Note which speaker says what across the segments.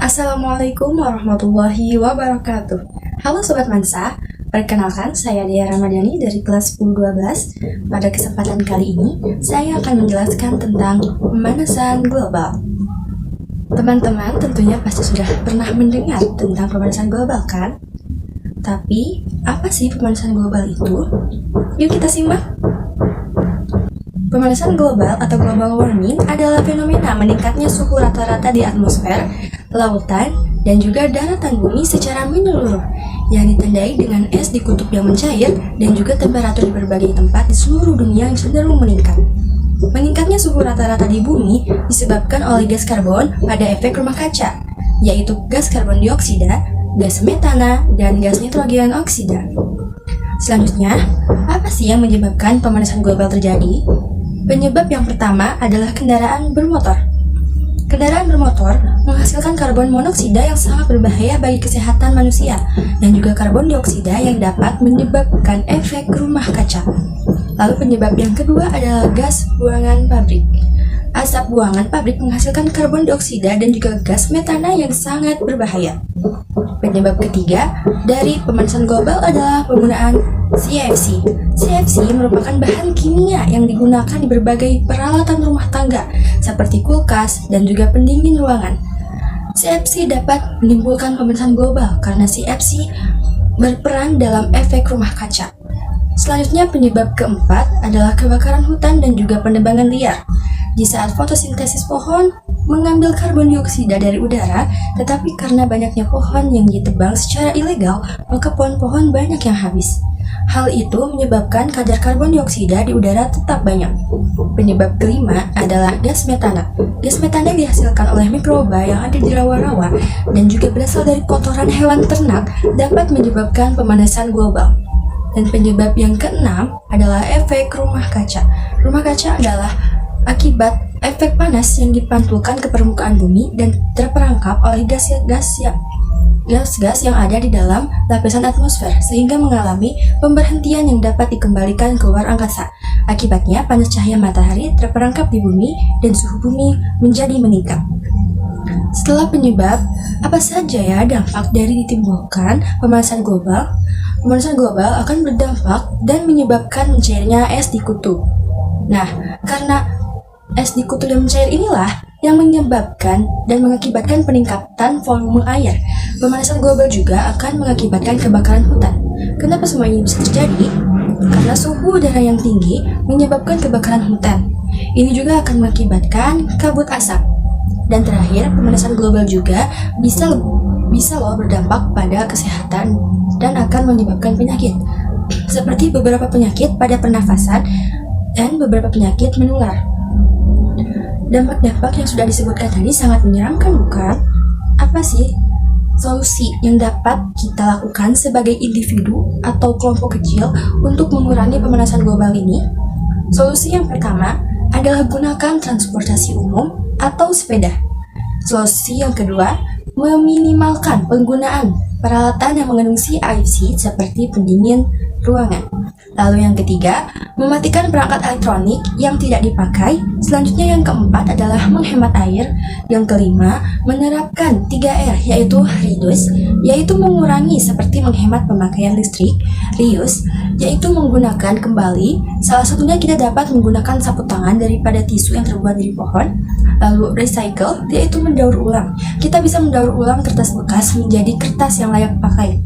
Speaker 1: Assalamualaikum warahmatullahi wabarakatuh. Halo Sobat Mansa, perkenalkan saya Dea Ramadhani dari kelas 10-12. Pada kesempatan kali ini, saya akan menjelaskan tentang pemanasan global. Teman-teman tentunya pasti sudah pernah mendengar tentang pemanasan global kan? Tapi, apa sih pemanasan global itu? Yuk kita simak. Pemanasan global atau global warming adalah fenomena meningkatnya suhu rata-rata di atmosfer, lautan, dan juga daratan bumi secara menyeluruh yang ditandai dengan es di kutub yang mencair dan juga temperatur di berbagai tempat di seluruh dunia yang cenderung meningkat. Meningkatnya suhu rata-rata di bumi disebabkan oleh gas karbon pada efek rumah kaca, yaitu gas karbon dioksida, gas metana, dan gas nitrogen oksida. Selanjutnya, apa sih yang menyebabkan pemanasan global terjadi? Penyebab yang pertama adalah kendaraan bermotor. Kendaraan bermotor menghasilkan karbon monoksida yang sangat berbahaya bagi kesehatan manusia dan juga karbon dioksida yang dapat menyebabkan efek rumah kaca. Lalu penyebab yang kedua adalah gas buangan pabrik. Asap buangan pabrik menghasilkan karbon dioksida dan juga gas metana yang sangat berbahaya. Penyebab ketiga dari pemanasan global adalah penggunaan CFC. CFC merupakan bahan kimia yang digunakan di berbagai peralatan rumah tangga seperti kulkas dan juga pendingin ruangan. CFC dapat menimbulkan pemanasan global karena CFC berperan dalam efek rumah kaca. Selanjutnya penyebab keempat adalah kebakaran hutan dan juga penebangan liar. Di saat fotosintesis pohon mengambil karbon dioksida dari udara, tetapi karena banyaknya pohon yang ditebang secara ilegal, maka pohon-pohon banyak yang habis. Hal itu menyebabkan kadar karbon dioksida di udara tetap banyak. Penyebab kelima adalah gas metana. Gas metana dihasilkan oleh mikroba yang ada di rawa-rawa dan juga berasal dari kotoran hewan ternak dapat menyebabkan pemanasan global. Dan penyebab yang keenam adalah efek rumah kaca. Rumah kaca adalah akibat efek panas yang dipantulkan ke permukaan bumi dan terperangkap oleh gas-gas yang ada di dalam lapisan atmosfer sehingga mengalami pemberhentian yang dapat dikembalikan keluar angkasa. Akibatnya panas cahaya matahari terperangkap di bumi dan suhu bumi menjadi meningkat. Setelah penyebab, apa saja ya dampak dari ditimbulkan pemanasan global? Pemanasan global akan berdampak dan menyebabkan mencairnya es di kutub. Nah, karena es di kutub yang mencair inilah yang menyebabkan dan mengakibatkan peningkatan volume air. Pemanasan global juga akan mengakibatkan kebakaran hutan. Kenapa semua ini bisa terjadi? Karena suhu udara yang tinggi menyebabkan kebakaran hutan. Ini juga akan mengakibatkan kabut asap. Dan terakhir, pemanasan global juga bisa loh berdampak pada kesehatan dan akan menyebabkan penyakit. Seperti beberapa penyakit pada pernafasan dan beberapa penyakit menular. Dampak-dampak yang sudah disebutkan tadi sangat menyeramkan, bukan? Apa sih solusi yang dapat kita lakukan sebagai individu atau kelompok kecil untuk mengurangi pemanasan global ini? Solusi yang pertama adalah gunakan transportasi umum atau sepeda. Solusi yang kedua, meminimalkan penggunaan peralatan yang mengandung CFC seperti pendingin ruangan. Lalu yang ketiga, mematikan perangkat elektronik yang tidak dipakai. Selanjutnya yang keempat adalah menghemat air. Yang kelima, menerapkan 3R yaitu reduce, yaitu mengurangi seperti menghemat pemakaian listrik. Reuse, yaitu menggunakan kembali. Salah satunya kita dapat menggunakan sapu tangan daripada tisu yang terbuat dari pohon. Lalu recycle, yaitu mendaur ulang. Kita bisa mendaur ulang kertas bekas menjadi kertas yang layak pakai.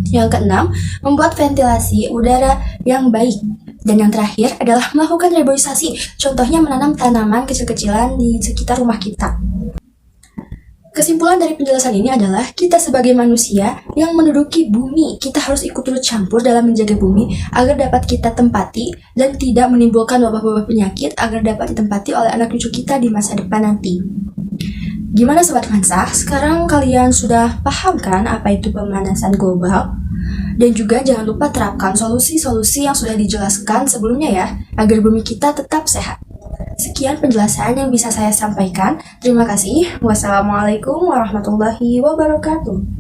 Speaker 1: Yang keenam, membuat ventilasi udara yang baik. Dan yang terakhir adalah melakukan reboisasi, contohnya menanam tanaman kecil-kecilan di sekitar rumah kita. Kesimpulan dari penjelasan ini adalah kita sebagai manusia yang menduduki bumi, kita harus ikut turut campur dalam menjaga bumi agar dapat kita tempati dan tidak menimbulkan wabah-wabah penyakit agar dapat ditempati oleh anak cucu kita di masa depan nanti. Gimana Sobat Mansa? Sekarang kalian sudah paham kan apa itu pemanasan global? Dan juga jangan lupa terapkan solusi-solusi yang sudah dijelaskan sebelumnya ya, agar bumi kita tetap sehat. Sekian penjelasan yang bisa saya sampaikan. Terima kasih. Wassalamualaikum warahmatullahi wabarakatuh.